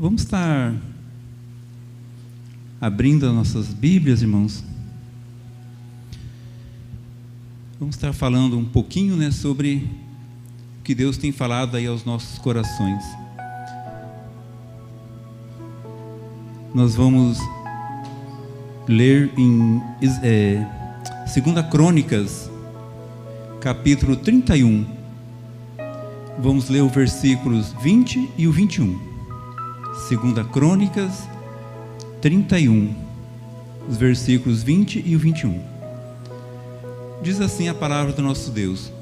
Vamos estar abrindo as nossas Bíblias, irmãos. Vamos estar falando um pouquinho, sobre o que Deus tem falado aí aos nossos corações. Nós vamos ler em 2 Crônicas, capítulo 31. Vamos ler os versículos 20 e o 21. 2 Crônicas 31, os versículos 20 e o 21. Diz assim a palavra do nosso Deus: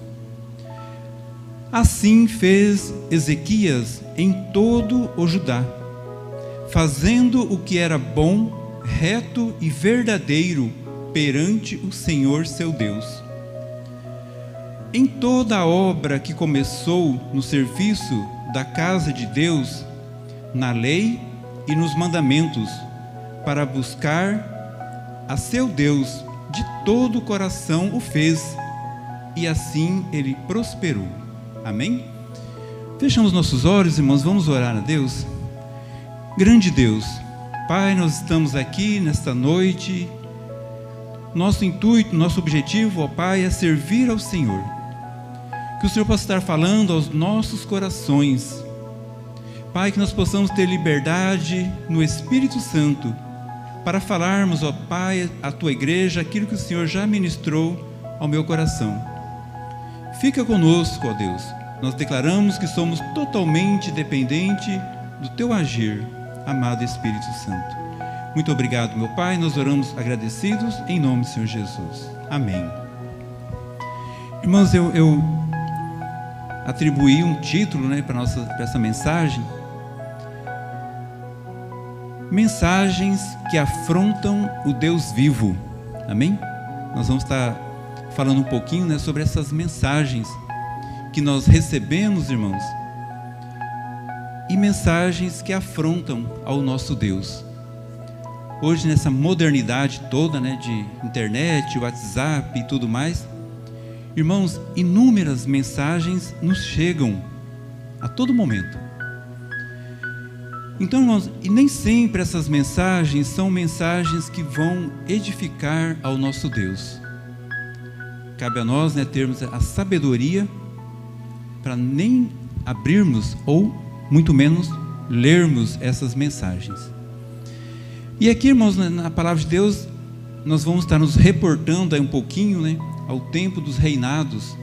Assim fez Ezequias em todo o Judá, fazendo o que era bom, reto e verdadeiro perante o Senhor seu Deus. Em toda a obra que começou no serviço da casa de Deus, na lei e nos mandamentos, para buscar a seu Deus de todo o coração o fez, e assim ele prosperou. Amém? Fechamos nossos olhos, irmãos, vamos orar a Deus. Grande Deus, Pai, nós estamos aqui nesta noite. Nosso intuito, nosso objetivo, ó Pai, é servir ao Senhor. Que o Senhor possa estar falando aos nossos corações. Pai, que nós possamos ter liberdade no Espírito Santo para falarmos, ó Pai, à Tua igreja, aquilo que o Senhor já ministrou ao meu coração. Fica conosco, ó Deus. Nós declaramos que somos totalmente dependentes do Teu agir, amado Espírito Santo. Muito obrigado, meu Pai. Nós oramos agradecidos em nome do Senhor Jesus. Amém. Irmãos, eu atribuí um título, para essa mensagem. Mensagens que afrontam o Deus vivo. Amém? Nós vamos estar falando um pouquinho, sobre essas mensagens que nós recebemos, irmãos, e mensagens que afrontam ao nosso Deus. Hoje, nessa modernidade toda, de internet, WhatsApp e tudo mais, irmãos, inúmeras mensagens nos chegam a todo momento. Então, irmãos, e nem sempre essas mensagens são mensagens que vão edificar ao nosso Deus. Cabe a nós, termos a sabedoria para nem abrirmos ou, muito menos, lermos essas mensagens. E aqui, irmãos, na palavra de Deus, nós vamos estar nos reportando aí um pouquinho, ao tempo dos reinados.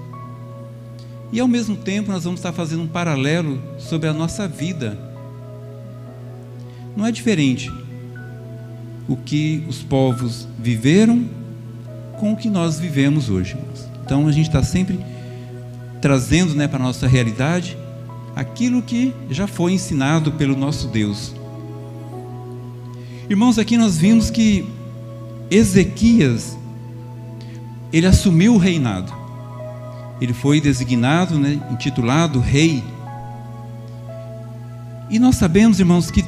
E ao mesmo tempo nós vamos estar fazendo um paralelo sobre a nossa vida. Não é diferente o que os povos viveram com o que nós vivemos hoje, irmãos. Então a gente está sempre trazendo, para a nossa realidade aquilo que já foi ensinado pelo nosso Deus. Irmãos, aqui nós vimos que Ezequias, ele assumiu o reinado. Ele foi designado, intitulado rei. E nós sabemos, irmãos, que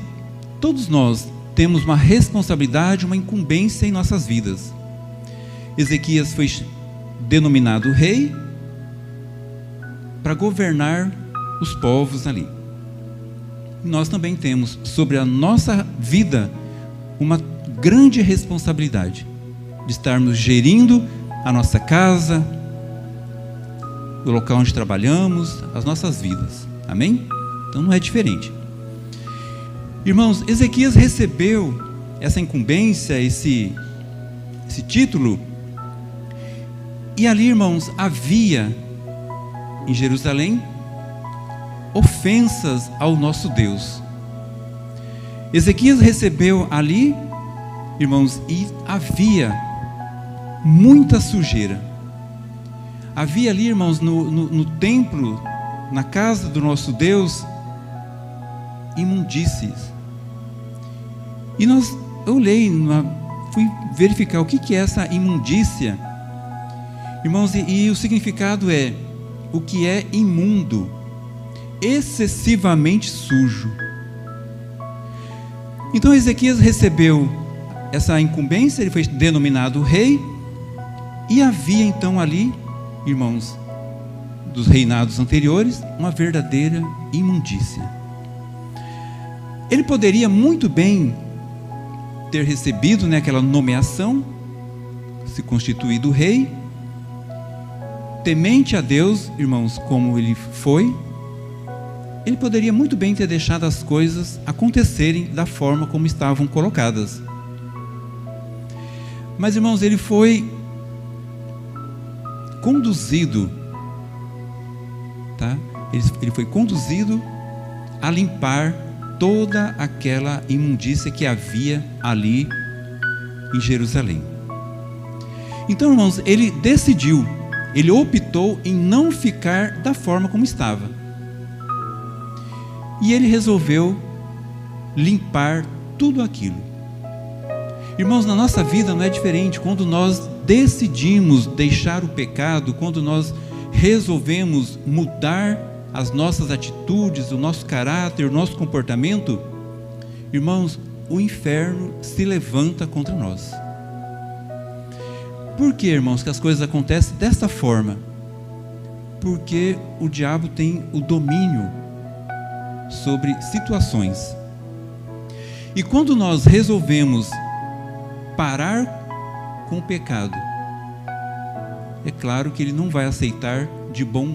todos nós temos uma responsabilidade, uma incumbência em nossas vidas. Ezequias foi denominado rei para governar os povos ali. E nós também temos sobre a nossa vida uma grande responsabilidade de estarmos gerindo a nossa casa, o local onde trabalhamos, as nossas vidas. Amém? Então não é diferente. Irmãos, Ezequias recebeu essa incumbência, esse título, e ali, irmãos, havia em Jerusalém ofensas ao nosso Deus. Ezequias recebeu ali, irmãos, e havia muita sujeira. Havia ali, irmãos, no templo, na casa do nosso Deus, imundícies. E eu olhei, fui verificar o que é essa imundícia. Irmãos, e o significado é o que é imundo, excessivamente sujo. Então Ezequias recebeu essa incumbência, ele foi denominado rei, e havia então ali, irmãos, dos reinados anteriores, uma verdadeira imundícia. Ele poderia muito bem ter recebido, né, aquela nomeação, se constituído rei, temente a Deus, irmãos, como ele foi. Ele poderia muito bem ter deixado as coisas acontecerem da forma como estavam colocadas. Mas, irmãos, ele foi conduzido, tá? Ele foi conduzido a limpar toda aquela imundícia que havia ali em Jerusalém. Então, irmãos, ele decidiu, ele optou em não ficar da forma como estava. E ele resolveu limpar tudo aquilo. Irmãos, na nossa vida não é diferente. Quando nós decidimos deixar o pecado, quando nós resolvemos mudar as nossas atitudes, o nosso caráter, o nosso comportamento, irmãos, o inferno se levanta contra nós. Por que, irmãos, que as coisas acontecem dessa forma? Porque o diabo tem o domínio sobre situações. E quando nós resolvemos parar com o pecado, é claro que ele não vai aceitar de bom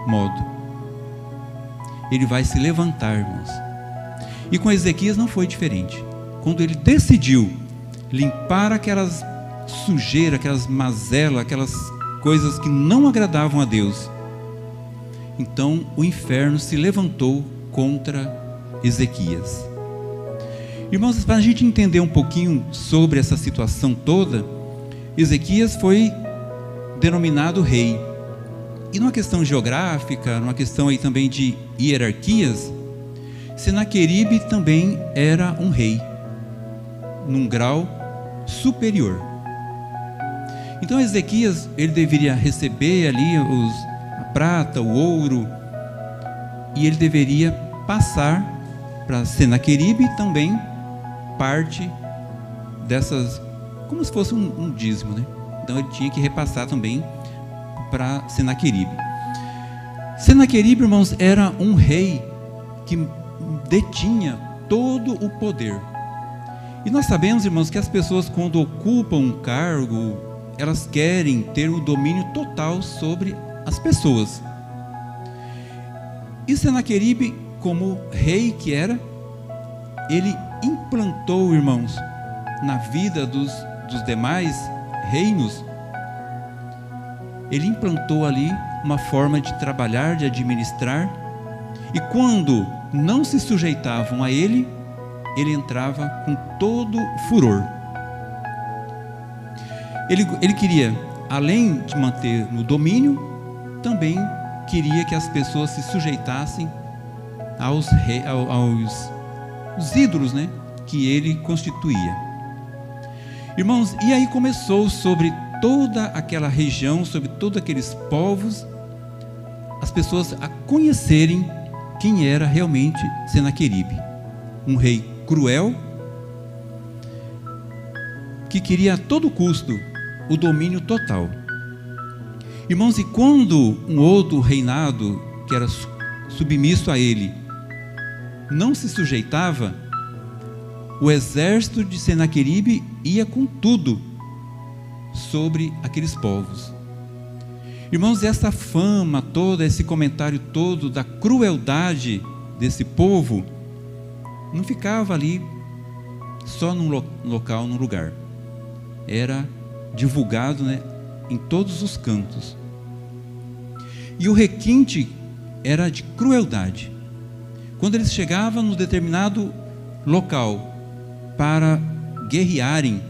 modo. Ele vai se levantar, irmãos. E com Ezequias não foi diferente. Quando ele decidiu limpar aquelas sujeiras, aquelas mazelas, aquelas coisas que não agradavam a Deus, então o inferno se levantou contra Ezequias. Irmãos, para a gente entender um pouquinho sobre essa situação toda, Ezequias foi denominado rei. E numa questão geográfica, numa questão aí também de hierarquias, Senaqueribe também era um rei, num grau superior. Então Ezequias, ele deveria receber ali a prata, o ouro, e ele deveria passar para Senaqueribe também parte dessas, como se fosse um dízimo, né? Então ele tinha que repassar também para Senaqueribe. Senaqueribe, irmãos, era um rei que detinha todo o poder. E nós sabemos, irmãos, que as pessoas, quando ocupam um cargo, elas querem ter o domínio total sobre as pessoas. E Senaqueribe, como rei que era, ele implantou, irmãos, na vida dos demais reinos, ele implantou ali uma forma de trabalhar, de administrar, e quando não se sujeitavam a ele, ele entrava com todo furor. Ele queria, além de manter no domínio, também queria que as pessoas se sujeitassem aos ídolos, né, que ele constituía. Irmãos, e aí começou sobre toda aquela região, sobre todos aqueles povos, as pessoas a conhecerem quem era realmente Senaqueribe, um rei cruel, que queria a todo custo o domínio total. Irmãos, e quando um outro reinado, que era submisso a ele, não se sujeitava, o exército de Senaqueribe ia com tudo sobre aqueles povos. Irmãos, essa fama toda, esse comentário todo da crueldade desse povo, não ficava ali só num local, num lugar. Era divulgado, né, em todos os cantos. E o requinte era de crueldade. Quando eles chegavam num determinado local para guerrearem,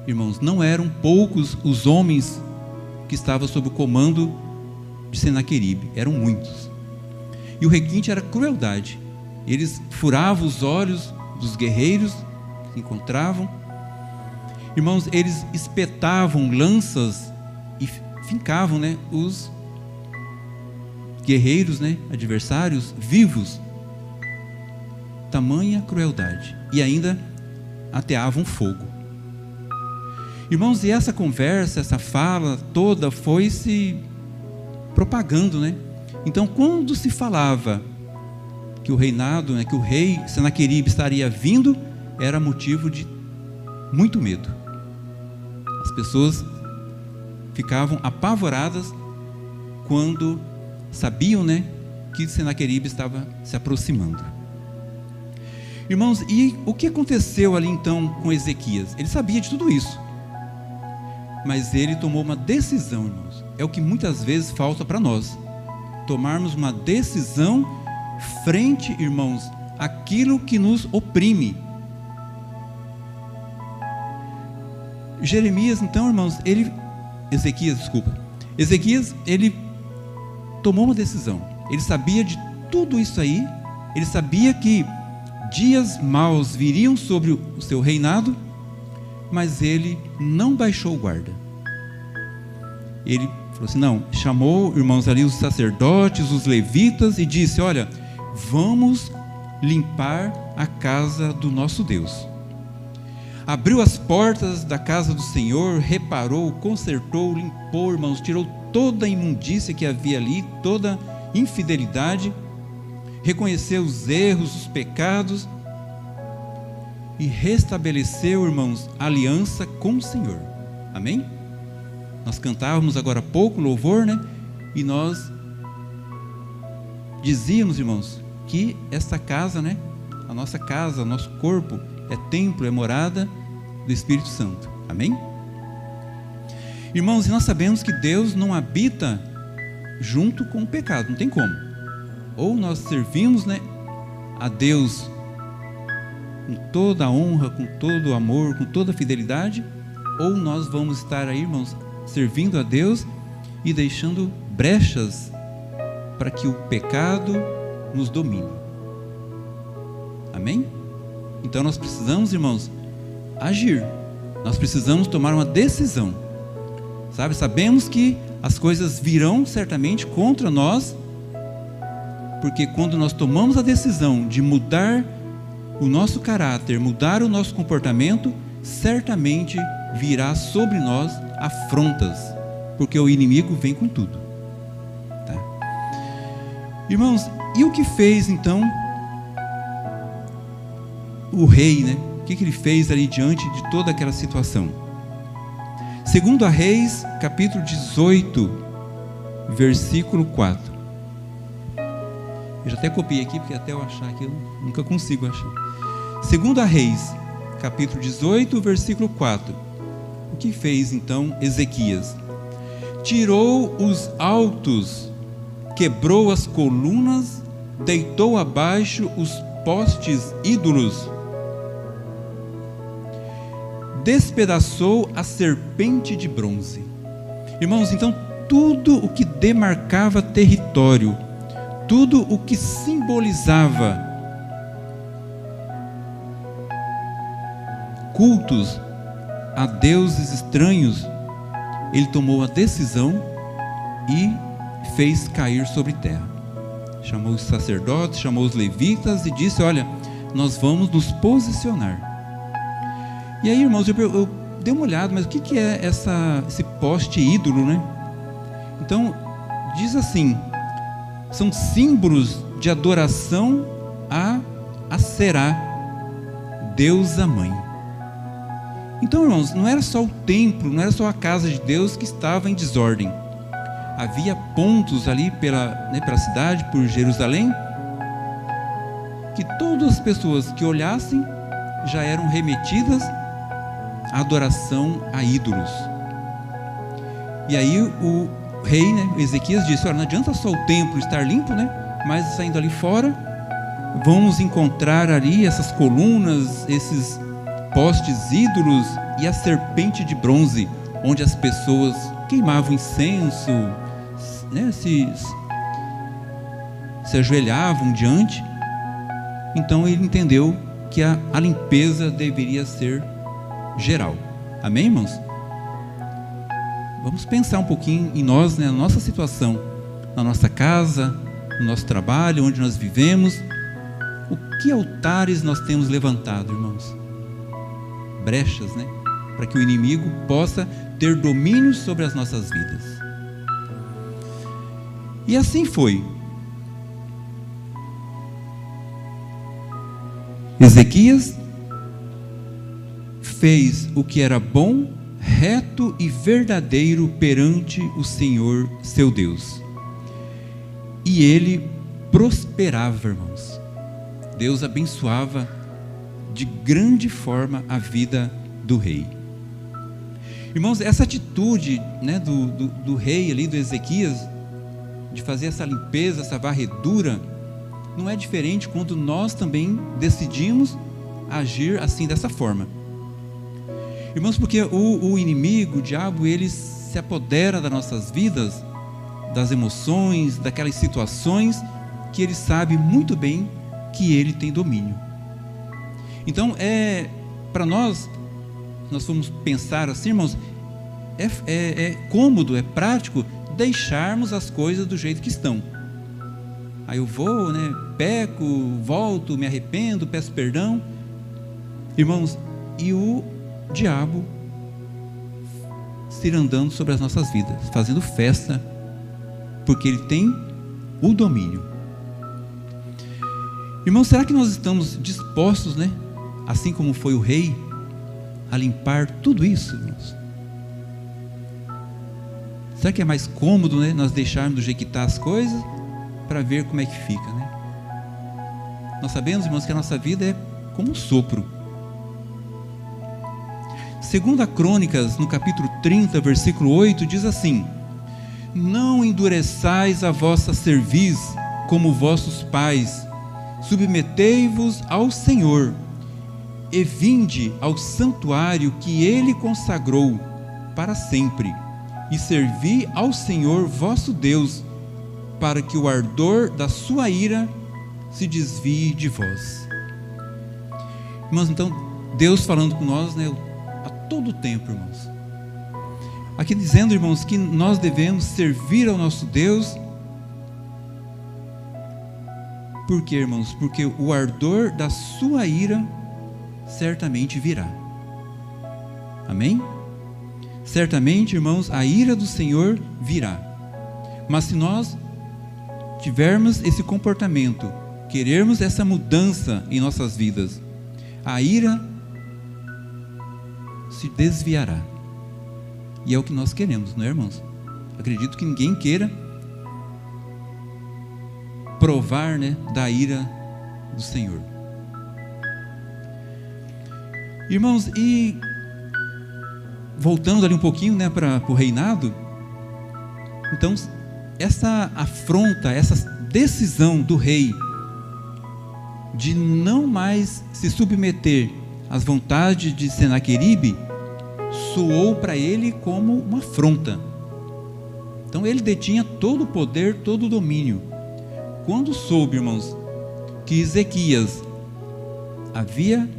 irmãos, não eram poucos os homens que estavam sob o comando de Senaqueribe, eram muitos. E o requinte era crueldade. Eles furavam os olhos dos guerreiros que se encontravam. Irmãos, eles espetavam lanças e fincavam, né, os guerreiros, né, adversários vivos. Tamanha crueldade. E ainda ateavam fogo. Irmãos, e essa conversa, essa fala toda foi se propagando, né? Então, quando se falava que o reinado, né, que o rei Senaqueribe estaria vindo, era motivo de muito medo. As pessoas ficavam apavoradas quando sabiam, né, que Senaqueribe estava se aproximando. Irmãos, e o que aconteceu ali então com Ezequias? Ele sabia de tudo isso, mas ele tomou uma decisão, irmãos. É o que muitas vezes falta para nós, tomarmos uma decisão frente, irmãos, àquilo que nos oprime. Ezequias, ele tomou uma decisão. Ele sabia de tudo isso aí. Ele sabia que dias maus viriam sobre o seu reinado, mas ele não baixou guarda. Ele falou assim, não, chamou, irmãos, ali os sacerdotes, os levitas, e disse, olha, vamos limpar a casa do nosso Deus. Abriu as portas da casa do Senhor, reparou, consertou, limpou, irmãos, tirou toda a imundícia que havia ali, toda a infidelidade, reconheceu os erros, os pecados, e restabeleceu, irmãos, a aliança com o Senhor. Amém? Nós cantávamos agora há pouco louvor, né? E nós dizíamos, irmãos, que esta casa, né? A nossa casa, o nosso corpo é templo, é morada do Espírito Santo. Amém? Irmãos, e nós sabemos que Deus não habita junto com o pecado, não tem como. Ou nós servimos, né, a Deus com toda a honra, com todo o amor, com toda a fidelidade, ou nós vamos estar aí, irmãos, servindo a Deus e deixando brechas para que o pecado nos domine. Amém? Então nós precisamos, irmãos, agir. Nós precisamos tomar uma decisão. Sabe? Sabemos que as coisas virão certamente contra nós, porque quando nós tomamos a decisão de mudar o nosso caráter, mudar o nosso comportamento, certamente virá sobre nós afrontas, porque o inimigo vem com tudo. Tá? Irmãos, e o que fez então o rei, né? O que ele fez ali diante de toda aquela situação? Segundo a Reis, capítulo 18, versículo 4. Eu já até copiei aqui, porque até eu achar aqui eu nunca consigo achar. Segundo a Reis, capítulo 18, versículo 4. O que fez então Ezequias? Tirou os altos, quebrou as colunas, deitou abaixo os postes ídolos, despedaçou a serpente de bronze. Irmãos, então tudo o que demarcava território, tudo o que simbolizava cultos a deuses estranhos, ele tomou a decisão e fez cair sobre terra. Chamou os sacerdotes, chamou os levitas e disse, olha, nós vamos nos posicionar. E aí, irmãos, eu dei uma olhada, mas o que é esse poste ídolo, né? Então, diz assim, são símbolos de adoração a Será, deusa mãe. Então, irmãos, não era só o templo, não era só a casa de Deus que estava em desordem. Havia pontos ali pela cidade, por Jerusalém, que todas as pessoas que olhassem já eram remetidas à adoração a ídolos. E aí o rei, né, Ezequias disse, olha, não adianta só o templo estar limpo, né, mas saindo ali fora, vamos encontrar ali essas colunas, esses postes ídolos e a serpente de bronze, onde as pessoas queimavam incenso, né, se ajoelhavam diante. Então ele entendeu que a limpeza deveria ser geral. Amém, irmãos? Vamos pensar um pouquinho em nós, né, na nossa situação, na nossa casa, no nosso trabalho, onde nós vivemos. O que altares nós temos levantado, irmãos? Brechas, né? Para que o inimigo possa ter domínio sobre as nossas vidas. E assim foi. Ezequias fez o que era bom, reto e verdadeiro perante o Senhor seu Deus. E ele prosperava, irmãos. Deus abençoava de grande forma a vida do rei. Irmãos, essa atitude, né, do rei ali, do Ezequias, de fazer essa limpeza, essa varredura, não é diferente quando nós também decidimos agir assim, dessa forma. Irmãos, porque o inimigo, o diabo, ele se apodera das nossas vidas, das emoções, daquelas situações que ele sabe muito bem que ele tem domínio. Então, para nós vamos pensar assim, irmãos, é cômodo, é prático deixarmos as coisas do jeito que estão. Aí eu vou, né, peco, volto, me arrependo, peço perdão. Irmãos, e o diabo se andando sobre as nossas vidas, fazendo festa, porque ele tem o domínio. Irmãos, será que nós estamos dispostos, né, assim como foi o rei, a limpar tudo isso, irmãos? Será que é mais cômodo, né, nós deixarmos do jeito que está as coisas, para ver como é que fica, né? Nós sabemos, irmãos, que a nossa vida é como um sopro. Segunda Crônicas, no capítulo 30, versículo 8, diz assim: não endureçais a vossa cerviz como vossos pais, submetei-vos ao Senhor, e vinde ao santuário que ele consagrou para sempre, e servi ao Senhor vosso Deus, para que o ardor da sua ira se desvie de vós. Irmãos, então, Deus falando com nós, né, a todo tempo, irmãos. Aqui dizendo, irmãos, que nós devemos servir ao nosso Deus. Por quê, irmãos? Porque o ardor da sua ira certamente virá. Amém? Certamente, irmãos, a ira do Senhor virá. Mas se nós tivermos esse comportamento, querermos essa mudança em nossas vidas, a ira se desviará. E é o que nós queremos, não é, irmãos? Acredito que ninguém queira provar, né, da ira do Senhor. Irmãos, e voltando ali um pouquinho, né, para o reinado, então, essa afronta, essa decisão do rei de não mais se submeter às vontades de Senaqueribe soou para ele como uma afronta. Então ele detinha todo o poder, todo o domínio. Quando soube, irmãos, que Ezequias havia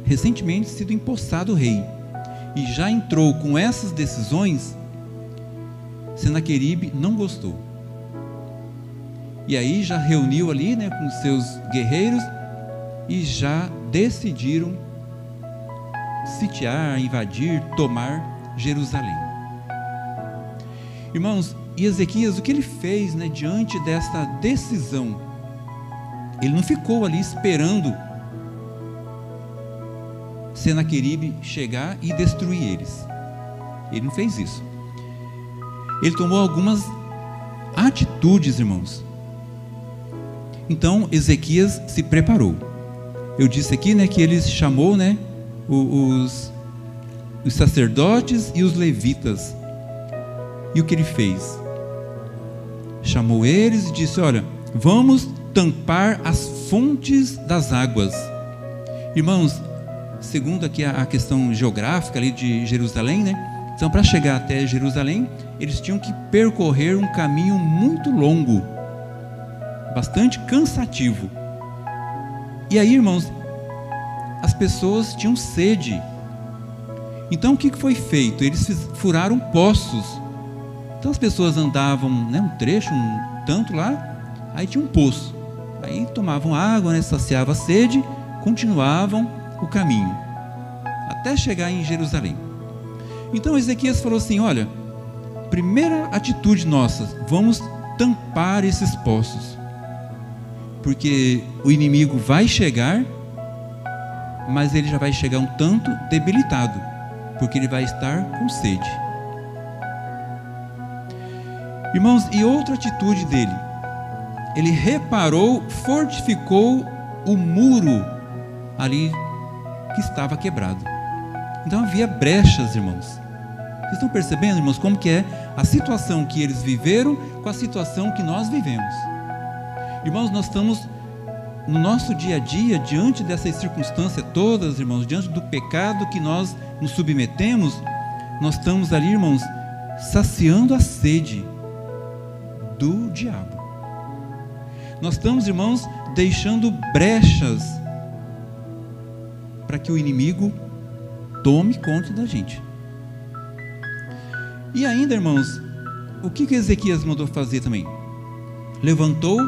recentemente sido empossado rei e já entrou com essas decisões, Senaqueribe não gostou. E aí já reuniu ali, né, com seus guerreiros e já decidiram sitiar, invadir, tomar Jerusalém. Irmãos, e Ezequias, o que ele fez, né, diante dessa decisão? Ele não ficou ali esperando Senaqueribe chegar e destruir eles. Ele não fez isso. Ele tomou algumas atitudes, irmãos. Então Ezequias se preparou. Eu disse aqui, né, que ele chamou, né, os sacerdotes e os levitas. E o que ele fez? Chamou eles e disse: olha, vamos tampar as fontes das águas. Irmãos, segundo aqui a questão geográfica ali de Jerusalém, né? Então, para chegar até Jerusalém, eles tinham que percorrer um caminho muito longo, bastante cansativo. E aí, irmãos, as pessoas tinham sede. Então, o que foi feito? Eles furaram poços. Então, as pessoas andavam, né, um trecho, um tanto lá, aí tinha um poço. Aí tomavam água, né, saciava a sede, continuavam o caminho, até chegar em Jerusalém. Então Ezequias falou assim: olha, primeira atitude nossa, vamos tampar esses poços, porque o inimigo vai chegar mas ele já vai chegar um tanto debilitado, porque ele vai estar com sede. Irmãos, e outra atitude dele, ele reparou, fortificou o muro ali que estava quebrado. Então havia brechas, irmãos. Vocês estão percebendo, irmãos, como que é a situação que eles viveram com a situação que nós vivemos? Irmãos, nós estamos no nosso dia a dia, diante dessas circunstâncias todas, irmãos, diante do pecado que nós nos submetemos, nós estamos ali, irmãos, saciando a sede do diabo. Nós estamos, irmãos, deixando brechas para que o inimigo tome conta da gente. E ainda, irmãos, o que Ezequias mandou fazer também? Levantou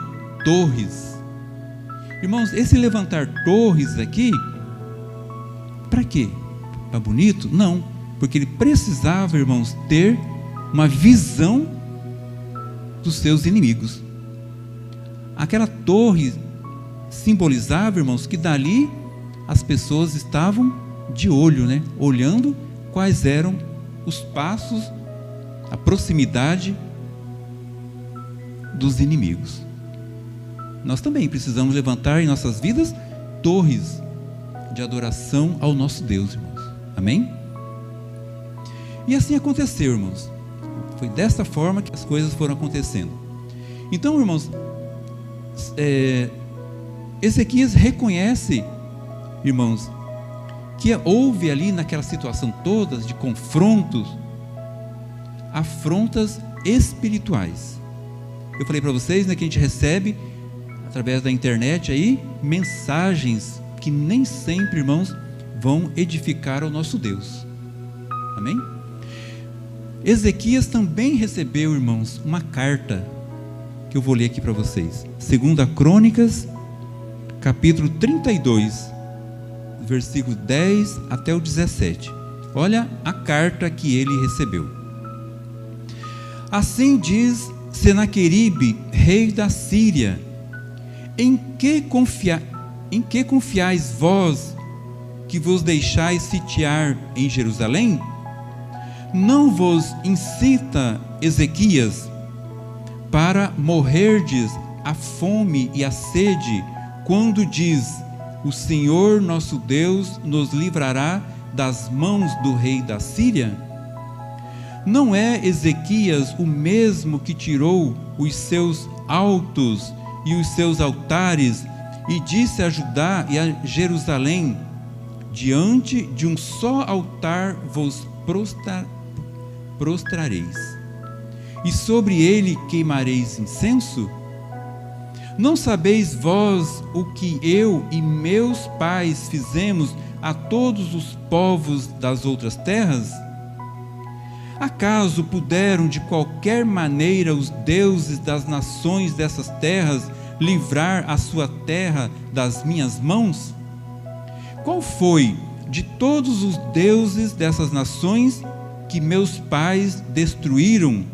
torres. Irmãos, esse levantar torres aqui, para quê? Para bonito? Não, porque ele precisava, irmãos, ter uma visão dos seus inimigos. Aquela torre simbolizava, irmãos, que dali as pessoas estavam de olho, né? Olhando quais eram os passos, a proximidade dos inimigos. Nós também precisamos levantar em nossas vidas torres de adoração ao nosso Deus, irmãos. Amém? E assim aconteceu, irmãos. Foi desta forma que as coisas foram acontecendo. Então, irmãos, Ezequias reconhece, irmãos, que houve ali naquela situação toda de confrontos, afrontas espirituais. Eu falei para vocês, né, que a gente recebe através da internet aí mensagens que nem sempre, irmãos, vão edificar ao nosso Deus. Amém? Ezequias também recebeu, irmãos, uma carta que eu vou ler aqui para vocês. 2 Crônicas, capítulo 32, versículo 10 até o 17. Olha a carta que ele recebeu. Assim diz Senaqueribe, rei da Síria: em que confiais vós, que vos deixais sitiar em Jerusalém? Não vos incita Ezequias para morrerdes a fome e a sede, quando diz: o Senhor nosso Deus nos livrará das mãos do rei da Síria? Não é Ezequias o mesmo que tirou os seus altos e os seus altares e disse a Judá e a Jerusalém: diante de um só altar vos prostrareis, e sobre ele queimareis incenso? Não sabeis vós o que eu e meus pais fizemos a todos os povos das outras terras? Acaso puderam de qualquer maneira os deuses das nações dessas terras livrar a sua terra das minhas mãos? Qual foi de todos os deuses dessas nações que meus pais destruíram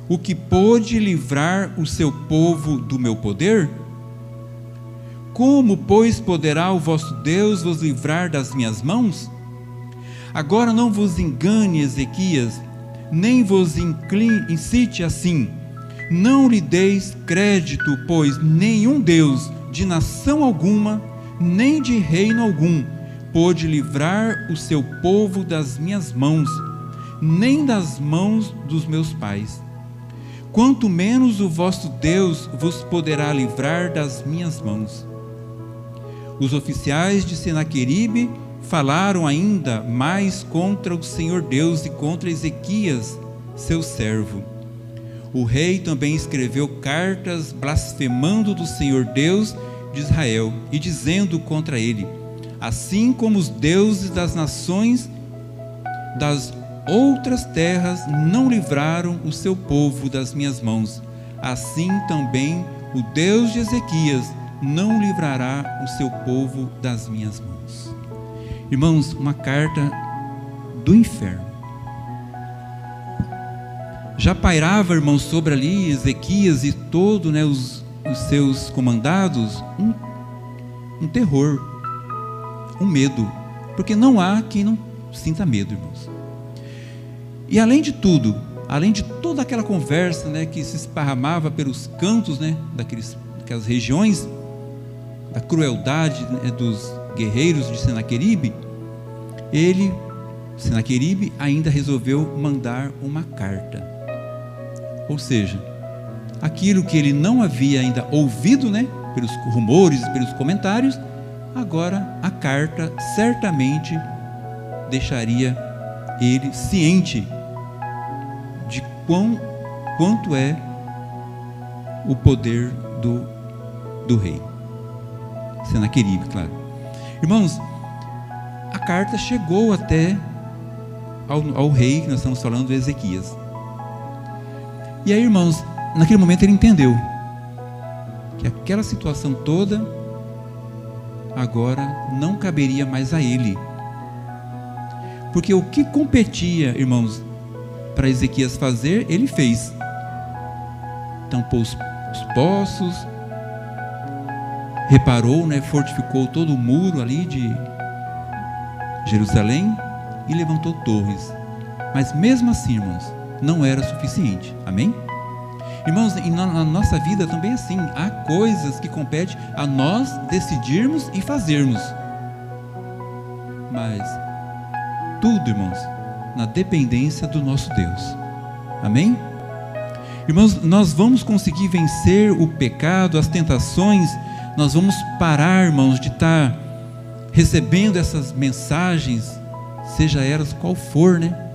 o que pôde livrar o seu povo do meu poder? Como, pois, poderá o vosso Deus vos livrar das minhas mãos? Agora não vos engane, Ezequias, nem vos incite assim. Não lhe deis crédito, pois nenhum Deus de nação alguma, nem de reino algum, pôde livrar o seu povo das minhas mãos, nem das mãos dos meus pais. Quanto menos o vosso Deus vos poderá livrar das minhas mãos. Os oficiais de Senaqueribe falaram ainda mais contra o Senhor Deus e contra Ezequias, seu servo. O rei também escreveu cartas blasfemando do Senhor Deus de Israel e dizendo contra ele: assim como os deuses das nações das outras terras não livraram o seu povo das minhas mãos, assim também o Deus de Ezequias não livrará o seu povo das minhas mãos. Irmãos, uma carta do inferno. Já pairava, irmãos, sobre ali Ezequias e todo, né, os seus comandados, um terror. um medo, porque não há quem não sinta medo, irmãos. E além de tudo, além de toda aquela conversa, né, que se esparramava pelos cantos, né, daquelas regiões, da crueldade, né, dos guerreiros de Senaqueribe, Senaqueribe ainda resolveu mandar uma carta. Ou seja, aquilo que ele não havia ainda ouvido, né, pelos rumores, pelos comentários, agora a carta certamente deixaria ele ciente de quanto é o poder do rei Senaqueribe, claro. Irmãos, a carta chegou até ao rei que nós estamos falando, Ezequias. E aí, irmãos, naquele momento ele entendeu que aquela situação toda agora não caberia mais a ele, porque o que competia, irmãos, para Ezequias fazer, ele fez. Tampou os poços, reparou, né, fortificou todo o muro ali de Jerusalém e levantou torres. Mas mesmo assim, irmãos, não era suficiente. Amém? Irmãos, e na nossa vida também é assim. Há coisas que competem a nós decidirmos e fazermos. Mas tudo, irmãos, na dependência do nosso Deus. Amém? Irmãos, nós vamos conseguir vencer o pecado, as tentações. Nós vamos parar, irmãos, de estar recebendo essas mensagens, seja elas qual for, né?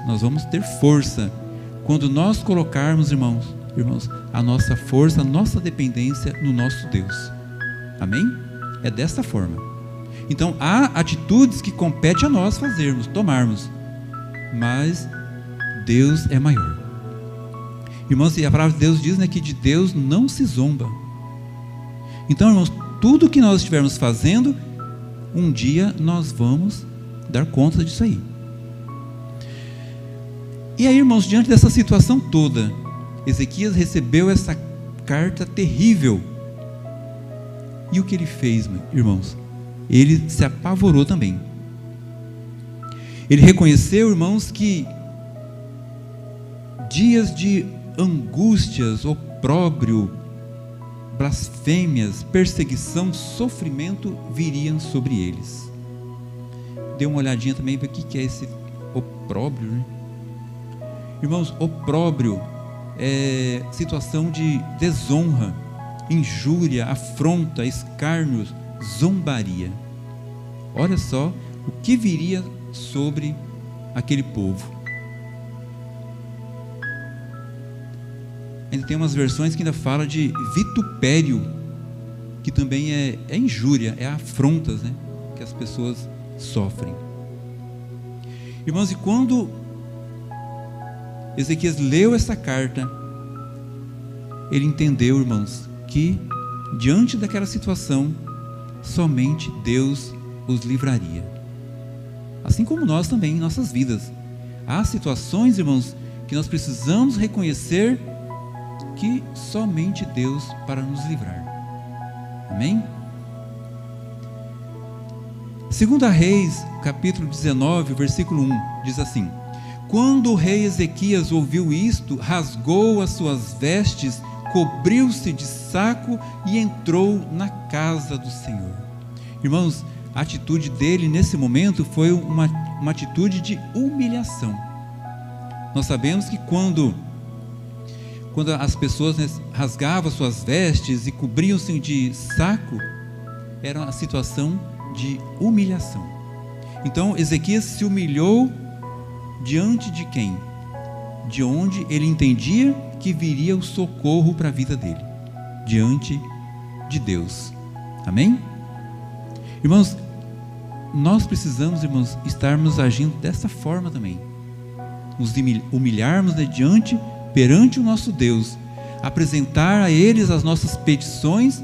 Nós vamos ter força quando nós colocarmos, irmãos, a nossa força, a nossa dependência no nosso Deus. Amém? É dessa forma. Então, há atitudes que compete a nós fazermos, tomarmos, mas Deus é maior. Irmãos, e a palavra de Deus diz, né, que de Deus não se zomba. Então, irmãos, tudo que nós estivermos fazendo, um dia nós vamos dar conta disso aí. E aí, irmãos, diante dessa situação toda, Ezequias recebeu essa carta terrível. E o que ele fez, irmãos? Ele se apavorou também. Ele reconheceu, irmãos, que dias de angústias, opróbrio, blasfêmias, perseguição, sofrimento viriam sobre eles. Dê uma olhadinha também para o que é esse opróbrio, né? Irmãos, opróbrio é situação de desonra, injúria, afronta, escárnios, zombaria. Olha só o que viria sobre aquele povo. Ainda tem umas versões que ainda fala de vitupério, que também é injúria, é afrontas, né, que as pessoas sofrem. Irmãos, e quando Ezequias leu essa carta, ele entendeu, irmãos, que diante daquela situação, somente Deus os livraria. Assim como nós também em nossas vidas. Há situações, irmãos, que nós precisamos reconhecer que somente Deus para nos livrar. Amém? 2 Reis, capítulo 19, versículo 1, diz assim: quando o rei Ezequias ouviu isto, rasgou as suas vestes, cobriu-se de saco e entrou na casa do Senhor. Irmãos, a atitude dele nesse momento foi uma atitude de humilhação. Nós sabemos que quando as pessoas, né, rasgavam suas vestes e cobriam-se de saco, era uma situação de humilhação. Então Ezequias se humilhou diante de quem? De onde ele entendia que viria o socorro para a vida dele, diante de Deus. Amém? Irmãos, nós precisamos, irmãos, estarmos agindo dessa forma também, nos humilharmos, né, perante o nosso Deus, apresentar a eles as nossas petições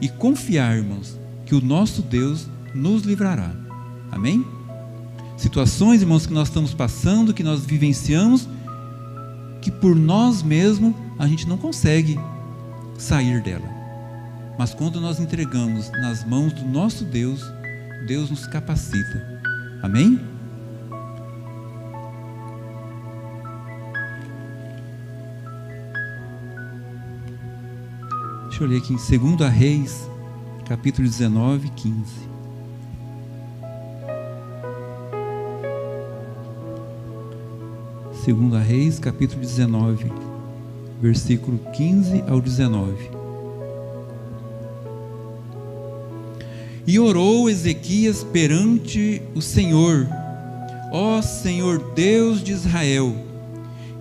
e confiar, irmãos, que o nosso Deus nos livrará. Amém? Situações, irmãos, que nós estamos passando, que nós vivenciamos, que por nós mesmos a gente não consegue sair dela. Mas quando nós entregamos nas mãos do nosso Deus, Deus nos capacita. Amém? Deixa eu ler aqui em 2 Reis, capítulo 19, 15. Segunda Reis, capítulo 19, versículo 15 ao 19. E orou Ezequias perante o Senhor: ó Senhor Deus de Israel,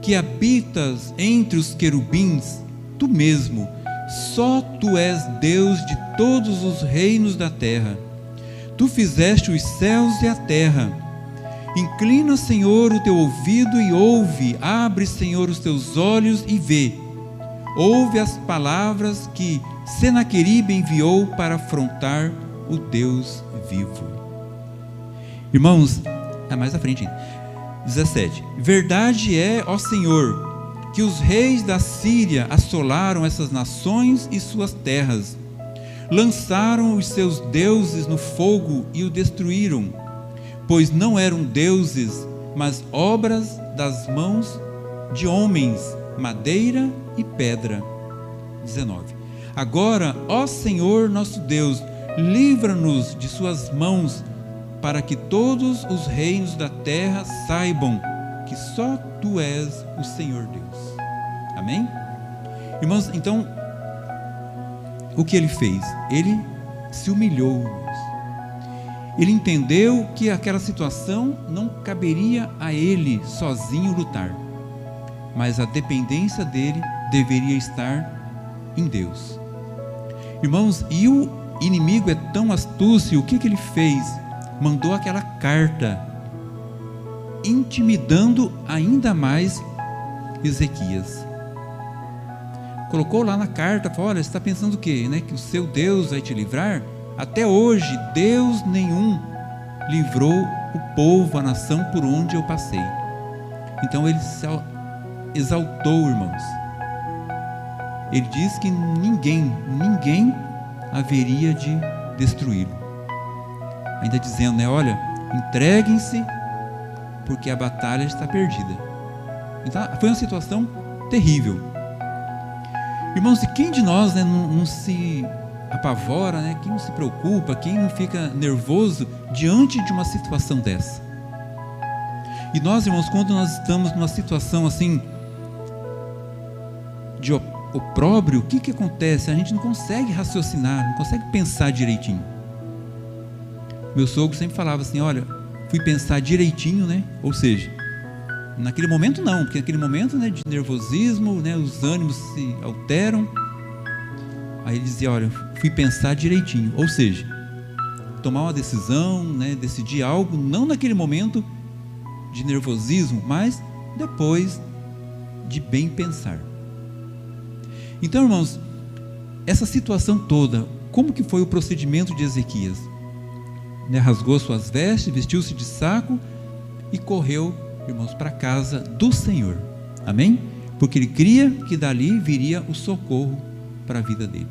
que habitas entre os querubins, tu mesmo, só tu és Deus de todos os reinos da terra. Tu fizeste os céus e a terra. Inclina, Senhor, o teu ouvido e ouve. Abre, Senhor, os teus olhos e vê. Ouve as palavras que Senaqueribe enviou para afrontar o Deus vivo. Irmãos, mais à frente, 17. Verdade é, ó Senhor, que os reis da Síria assolaram essas nações e suas terras, lançaram os seus deuses no fogo e o destruíram, pois não eram deuses, mas obras das mãos de homens, madeira e pedra. 19. Agora, ó Senhor nosso Deus, livra-nos de suas mãos, para que todos os reinos da terra saibam que só tu és o Senhor Deus. Amém? Irmãos, então, o que ele fez? Ele se humilhou, irmãos. Ele entendeu que aquela situação não caberia a ele sozinho lutar, mas a dependência dele deveria estar em Deus. Irmãos, e o inimigo é tão astuto, o que ele fez? Mandou aquela carta, intimidando ainda mais Ezequias. Colocou lá na carta, falou: olha, você está pensando o quê? Que o seu Deus vai te livrar? Até hoje, Deus nenhum livrou o povo, a nação por onde eu passei. Então ele se exaltou, irmãos. Ele diz que ninguém haveria de destruí-lo. Ainda dizendo, olha, entreguem-se, porque a batalha está perdida. Então, foi uma situação terrível. Irmãos, e quem de nós não se apavora, quem não se preocupa, quem não fica nervoso diante de uma situação dessa? E nós, irmãos, quando nós estamos numa situação assim, de opróbrio, o que acontece? A gente não consegue raciocinar, não consegue pensar direitinho. Meu sogro sempre falava assim: olha, fui pensar direitinho, ou seja, naquele momento não, porque naquele momento de nervosismo, os ânimos se alteram. Aí ele dizia: olha, fui pensar direitinho, ou seja, tomar uma decisão, decidir algo, não naquele momento de nervosismo, mas depois de bem pensar. Então, irmãos, essa situação toda, como que foi o procedimento de Ezequias? Rasgou suas vestes, vestiu-se de saco e correu, irmãos, para a casa do Senhor. Amém? Porque ele cria que dali viria o socorro para a vida dele.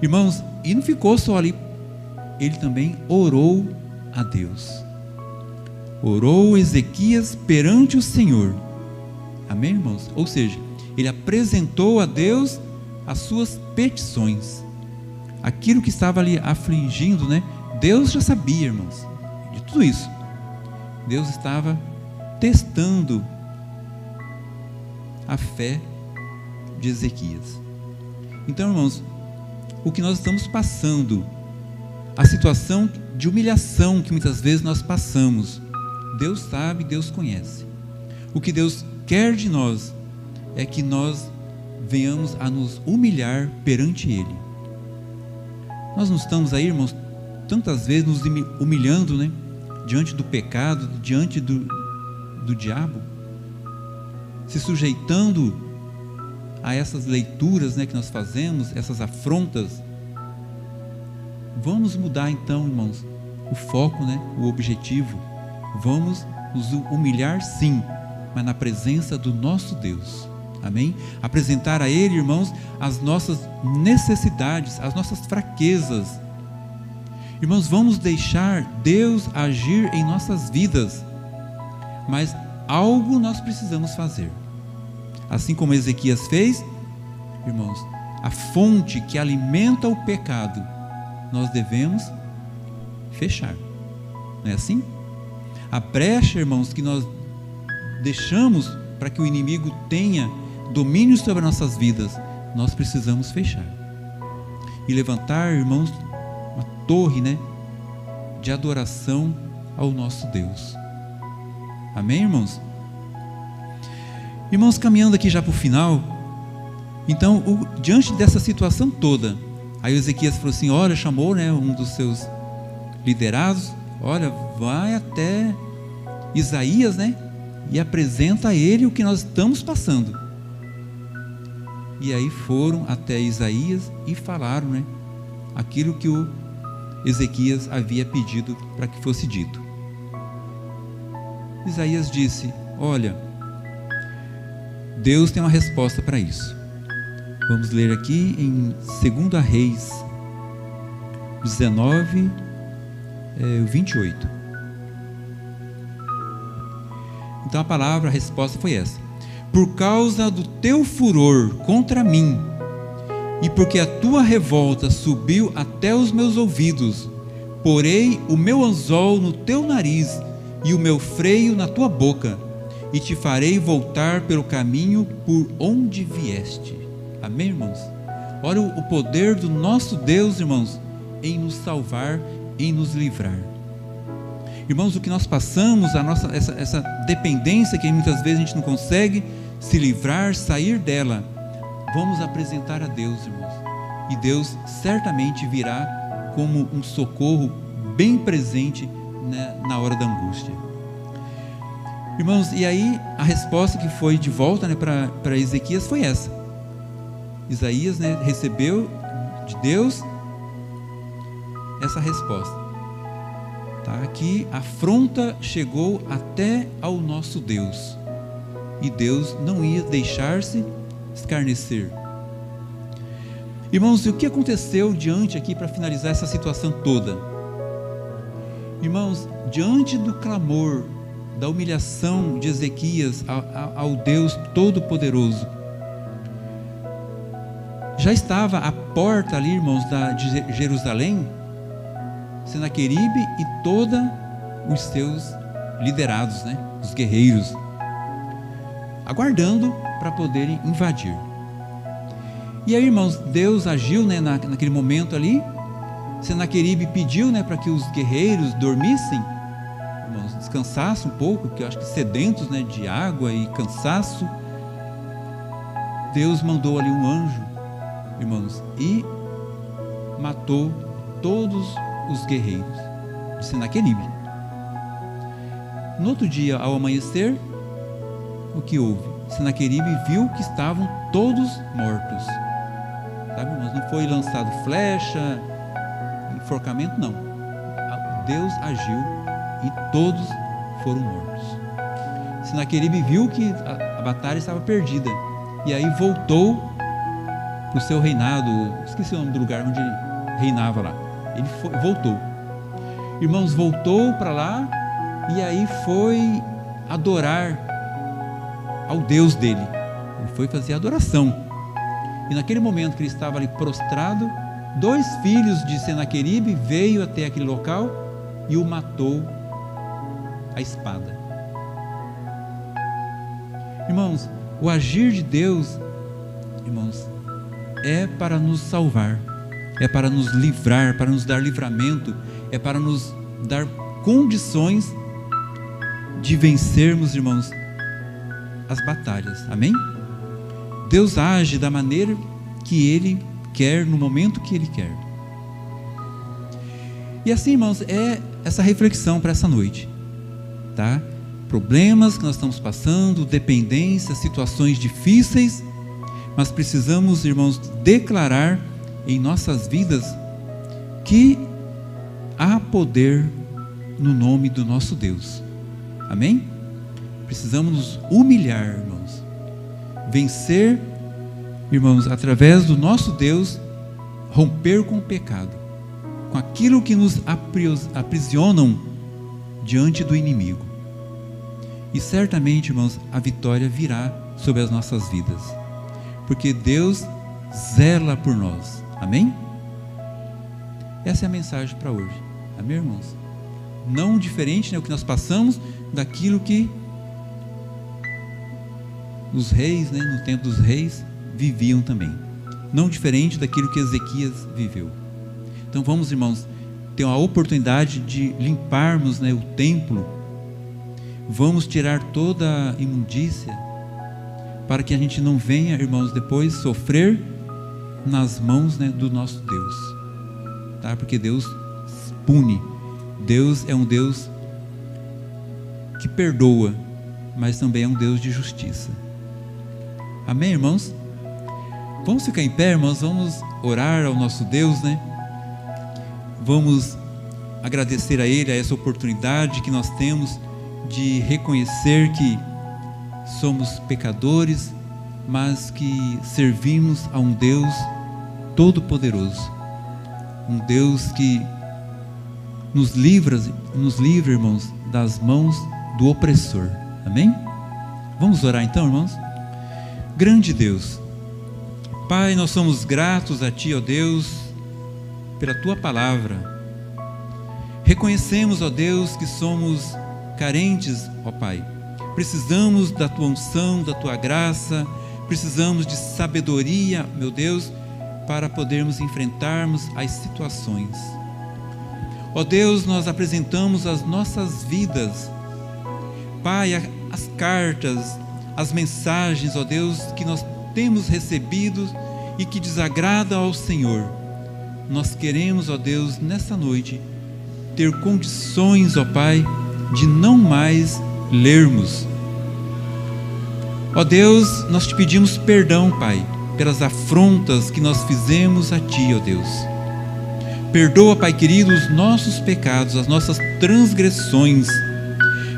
Irmãos, e não ficou só ali, ele também orou a Deus. Orou Ezequias perante o Senhor. Amém, irmãos? Ou seja, ele apresentou a Deus as suas petições, aquilo que estava ali afligindo, Deus já sabia, irmãos, de tudo isso. Deus estava testando a fé de Ezequias. Então, irmãos, o que nós estamos passando, a situação de humilhação que muitas vezes nós passamos, Deus sabe, Deus conhece. O que Deus quer de nós é que nós venhamos a nos humilhar perante Ele. Nós não estamos aí, irmãos, tantas vezes nos humilhando, diante do pecado, diante do diabo, se sujeitando a essas leituras, que nós fazemos, essas afrontas. Vamos mudar então, irmãos, o foco, o objetivo. Vamos nos humilhar sim, mas na presença do nosso Deus. Amém? Apresentar a Ele, irmãos, as nossas necessidades, as nossas fraquezas. Irmãos, vamos deixar Deus agir em nossas vidas, mas algo nós precisamos fazer. Assim como Ezequias fez, irmãos, a fonte que alimenta o pecado, nós devemos fechar. Não é assim? A brecha, irmãos, que nós deixamos para que o inimigo tenha domínio sobre nossas vidas, nós precisamos fechar. E levantar, irmãos, uma torre, de adoração ao nosso Deus. Amém, irmãos? Irmãos, caminhando aqui já para o final, então, diante dessa situação toda, aí Ezequias falou assim, olha, chamou, um dos seus liderados, olha, vai até Isaías, e apresenta a ele o que nós estamos passando. E aí foram até Isaías e falaram, aquilo que o Ezequias havia pedido para que fosse dito. Isaías disse, olha, Deus tem uma resposta para isso. Vamos ler aqui em 2 Reis 19, 28. Então a resposta foi essa: por causa do teu furor contra mim, e porque a tua revolta subiu até os meus ouvidos, porei o meu anzol no teu nariz e o meu freio na tua boca, e te farei voltar pelo caminho por onde vieste. Amém, irmãos? Olha o poder do nosso Deus, irmãos, em nos salvar, em nos livrar. Irmãos, o que nós passamos, essa dependência que muitas vezes a gente não consegue se livrar, sair dela, vamos apresentar a Deus, irmãos, e Deus certamente virá como um socorro bem presente, na hora da angústia. Irmãos, e aí a resposta que foi de volta, para Ezequias foi essa. Isaías, recebeu de Deus essa resposta. Que a afronta chegou até ao nosso Deus, e Deus não ia deixar-se escarnecer. Irmãos, e o que aconteceu diante aqui, para finalizar essa situação toda? Irmãos, diante do clamor, da humilhação de Ezequias ao Deus Todo-Poderoso, já estava a porta ali, irmãos, de Jerusalém, Senaqueribe e todos os seus liderados, os guerreiros, aguardando para poderem invadir. E aí, irmãos, Deus agiu, naquele momento ali. Senaqueribe pediu, para que os guerreiros dormissem, irmãos, descansassem um pouco, que eu acho que sedentos, de água e cansaço. Deus mandou ali um anjo, irmãos, e matou todos os guerreiros de Senaqueribe. No outro dia, ao amanhecer, o que houve? Senaqueribe viu que estavam todos mortos. Sabe, irmãos? Não foi lançado flecha, enforcamento, não. Deus agiu e todos foram mortos. Senaqueribe viu que a batalha estava perdida, e aí voltou para o seu reinado. Esqueci o nome do lugar onde ele reinava lá. Ele voltou. Irmãos, voltou para lá, e aí foi adorar ao Deus dele. Ele foi fazer adoração. E naquele momento que ele estava ali prostrado, 2 filhos de Senaqueribe veio até aquele local e o matou à espada. Irmãos, o agir de Deus, irmãos, é para nos salvar, é para nos livrar, para nos dar livramento, é para nos dar condições de vencermos, irmãos, as batalhas. Amém? Deus age da maneira que Ele quer, no momento que Ele quer. E assim, irmãos, é essa reflexão para essa noite, tá? Problemas que nós estamos passando, dependências, situações difíceis, mas precisamos, irmãos, declarar em nossas vidas que há poder no nome do nosso Deus. Amém? Precisamos nos humilhar, irmãos, vencer, irmãos, através do nosso Deus, romper com o pecado, com aquilo que nos aprisionam diante do inimigo. E certamente, irmãos, a vitória virá sobre as nossas vidas, porque Deus zela por nós. Amém? Essa é a mensagem para hoje. Amém, irmãos? Não diferente, né, o que nós passamos daquilo que os reis, né, no tempo dos reis, viviam também. Não diferente daquilo que Ezequias viveu. Então vamos, irmãos, ter a oportunidade de limparmos, né, o templo. Vamos tirar toda a imundícia, para que a gente não venha, irmãos, depois sofrer nas mãos, né, do nosso Deus, tá? Porque Deus pune. Deus é um Deus que perdoa, mas também é um Deus de justiça. Amém, irmãos? Vamos ficar em pé, irmãos, vamos orar ao nosso Deus, né? Vamos agradecer a Ele, a essa oportunidade que nós temos de reconhecer que somos pecadores, mas que servimos a um Deus todo-poderoso, um Deus que nos livra, irmãos, das mãos do opressor. Amém? Vamos orar então, irmãos? Grande Deus, Pai, nós somos gratos a Ti, ó Deus, pela Tua palavra. Reconhecemos, ó Deus, que somos carentes, ó Pai. Precisamos da Tua unção, da Tua graça, precisamos de sabedoria, meu Deus, para podermos enfrentarmos as situações. Ó Deus, nós apresentamos as nossas vidas, Pai, as cartas, as mensagens, ó Deus, que nós temos recebido e que desagradam ao Senhor. Nós queremos, ó Deus, nessa noite, ter condições, ó Pai, de não mais lermos. Ó Deus, nós te pedimos perdão, Pai, pelas afrontas que nós fizemos a Ti, ó Deus. Perdoa, Pai querido, os nossos pecados, as nossas transgressões.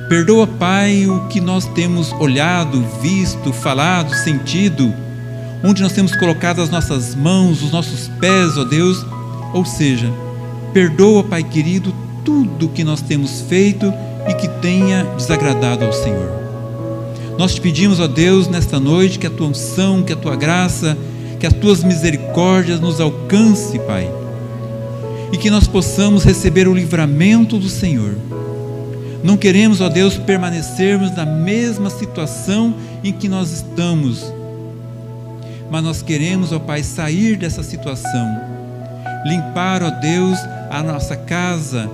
Perdoa, Pai, o que nós temos olhado, visto, falado, sentido, onde nós temos colocado as nossas mãos, os nossos pés, ó Deus. Ou seja, perdoa, Pai querido, tudo que nós temos feito e que tenha desagradado ao Senhor. Nós te pedimos, ó Deus, nesta noite, que a Tua unção, que a Tua graça, que as Tuas misericórdias nos alcance, Pai, e que nós possamos receber o livramento do Senhor. Não queremos, ó Deus, permanecermos na mesma situação em que nós estamos, mas nós queremos, ó Pai, sair dessa situação, limpar, ó Deus, a nossa casa,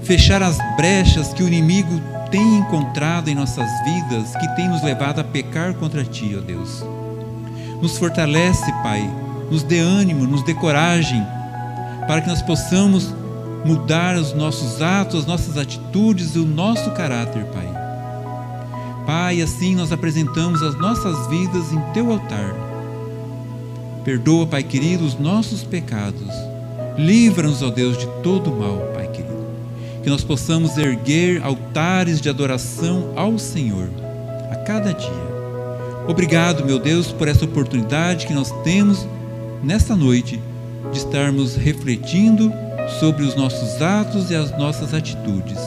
fechar as brechas que o inimigo tem encontrado em nossas vidas, que tem nos levado a pecar contra Ti, ó Deus. Nos fortalece, Pai, nos dê ânimo, nos dê coragem, para que nós possamos mudar os nossos atos, as nossas atitudes e o nosso caráter, Pai. Pai, assim nós apresentamos as nossas vidas em Teu altar. Perdoa, Pai querido, os nossos pecados. Livra-nos, ó Deus, de todo mal, Pai querido. Que nós possamos erguer altares de adoração ao Senhor a cada dia. Obrigado, meu Deus, por essa oportunidade que nós temos nesta noite de estarmos refletindo sobre os nossos atos e as nossas atitudes.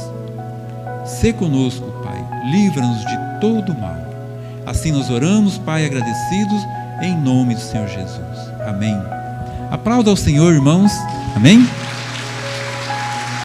Sê conosco, Pai, livra-nos de todo mal. Assim nós oramos, Pai, agradecidos, em nome do Senhor Jesus. Amém. Aplauda ao Senhor, irmãos. Amém.